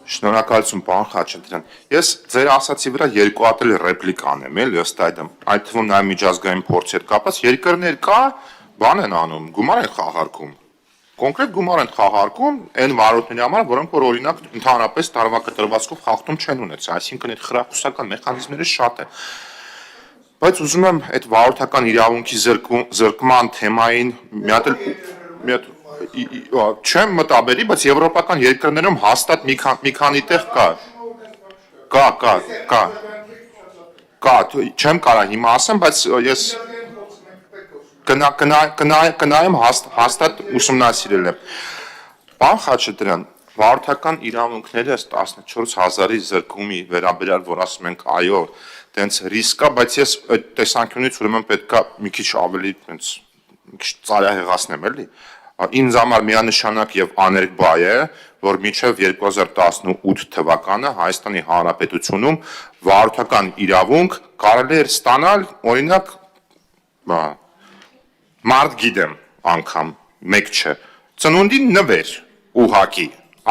Շնորհակալություն, պարոն Խաչատրյան։ Ես ձեր ասացի վրա երկու հատ էլ ռեպլիկ անեմ, էլի ըստ այդմ։ Այդ թվում նաև միջազգային փորձի հետ կապված երկրներ կա, բան են անում, գումար են խաղարկում։ Կոնկրետ գումար են խաղարկում այն վարորդների համար, որոնք որ օրինակ ընդհանրապես տարվա կտրվածքով խախտում չեն ունեցել, այսինքն այդ խրախուսական մեխանիզմները շատ են։ Բայց ուզում եմ այդ վարորդական իրավունքի զրկման թեմային մի հատ չեմ մտաբերի, բայց եվրոպական երկրներում հաստատ մի քանի տեղ կա, չեմ կարա հիմա ասեմ, բայց ես կնայեմ հաստատ ուսումնասիրել եմ։ Պարոն Խաչատրյան, վարորդական իրավունքները ըստ 14,000-ի զրկումի վերաբերյալ, որ ասում ենք այո, տենց ռիսկ կա, բայց ես այդ տեսանկյունից ուրեմն պետքա մի քիչ ավելի տենց մի քիչ ծայրահեղացնեմ, էլի։ Ինձ համար միանշանակ եւ աներկբա է, որ մինչեւ 2018 թվականը Հայաստանի Հանրապետությունում վարորդական իրավունք կարելի էր ստանալ, օրինակ, մարդ գիտեմ անգամ, մեկ չէ, ծնունդի նվեր, ուղակի,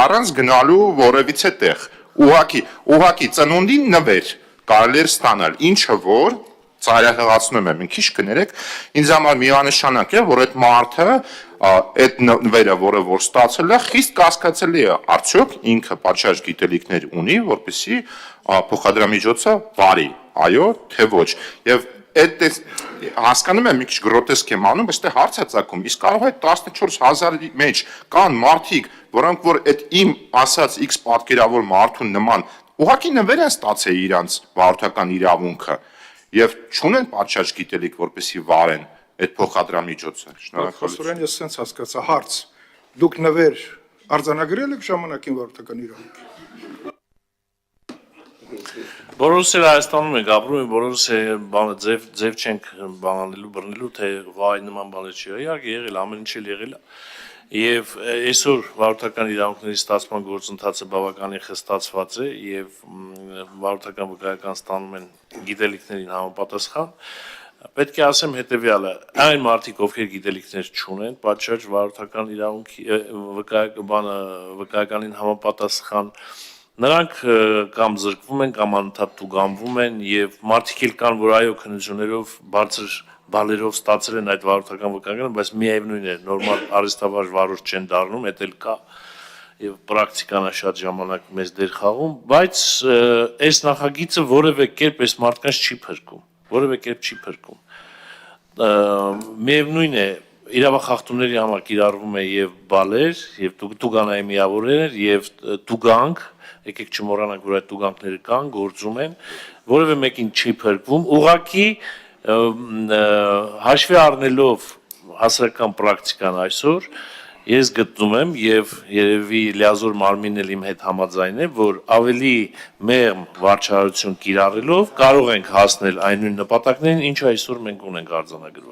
առանց գնալու որևիցե տեղ, ուղակի ծնունդի նվեր կարելի էր ստանալ, ինչը որ ծայրահեղացնում եմ, մի քիչ կներեք, ինձ համար միանշանակ է, որ այդ մարդը այդ նվերը, որը որ ստացել է, խիստ կասկածելի է, արդյոք ինքը պատշաճ գիտելիքներ ունի, որպեսզի փոխադրամիջոցը վարի, այո, թե ոչ, եւ այդ հասկանում եմ մի քիչ գրոտեսկ եմ անում, բայց դե հարց է ծագում, իսկ կարող է 14,000-ի մեջ կան մարդիկ, որոնք որ այդ իմ ասած X պատկերավոր մարդուն նման ուղղակի նվեր են ստացել իրանց վարորդական իրավունքը եւ չունեն պատշաճ գիտելիք, որպեսզի վարեն այդ փոխադրամիջոցը։ Շնորհակալություն։ Ես sense հասկացա, հարց։ Դուք նվեր արձանագրել եք ժամանակին վարորդական իրավունքի։ Բոլորս էլ Հայաստանում ենք ապրում, բոլորս ձև չենք բանալելու, բռնելու, թե վայ նման բաներ չի իհարկե եղել, ամեն ինչ էլ եղել է։ Եվ այսօր վարորդական իրավունքների ստացման գործընթացը բավականին խստացված է եւ վարորդական վկայական ստանում են գիտելիքներին համապատասխան։ Պետք է ասեմ հետեւյալը, այն մարդիկ, ովքեր գիտելիքներ չունեն, պատշաճ վարորդական իրավունքի վկայականին համապատասխան, նրանք կամ զրկվում են, կամ անընդհատ տուգանվում են եւ մարդիկ էլ կան, որ այո քննություններով բարձր բալերով ստացել են այդ վարորդական վկայականը, բայց միևնույն է, նորմալ արհեստավար վարորդ չեն դառնում, դա էլ կա եւ պրակտիկան է շատ ժամանակ մեծ դեր խաղում, բայց այս նախագիծը որևէ կերպ այս մարդկանց չի փրկում, որևէ կերպ չի փրկում։ Միևնույն է, իրավախախտումների համար կիրառվում է եւ բալեր, եւ տուգանային միավորներ, եւ տուգանք, եկեք չմոռանանք, որ այդ տուգանքները կան, գործում են, որևէ մեկին չի փրկվում, ուղղակի հաշվի առնելով հասարակական պրակտիկան այսօր, ես գտնում եմ եւ երևի լիազոր մարմինն էլ իմ հետ համաձայն է, որ ավելի մեղմ վարչարություն կիրառելով կարող ենք հասնել այն նույն նպատակներին, ինչ այսօր մենք ունենք արձանագրված։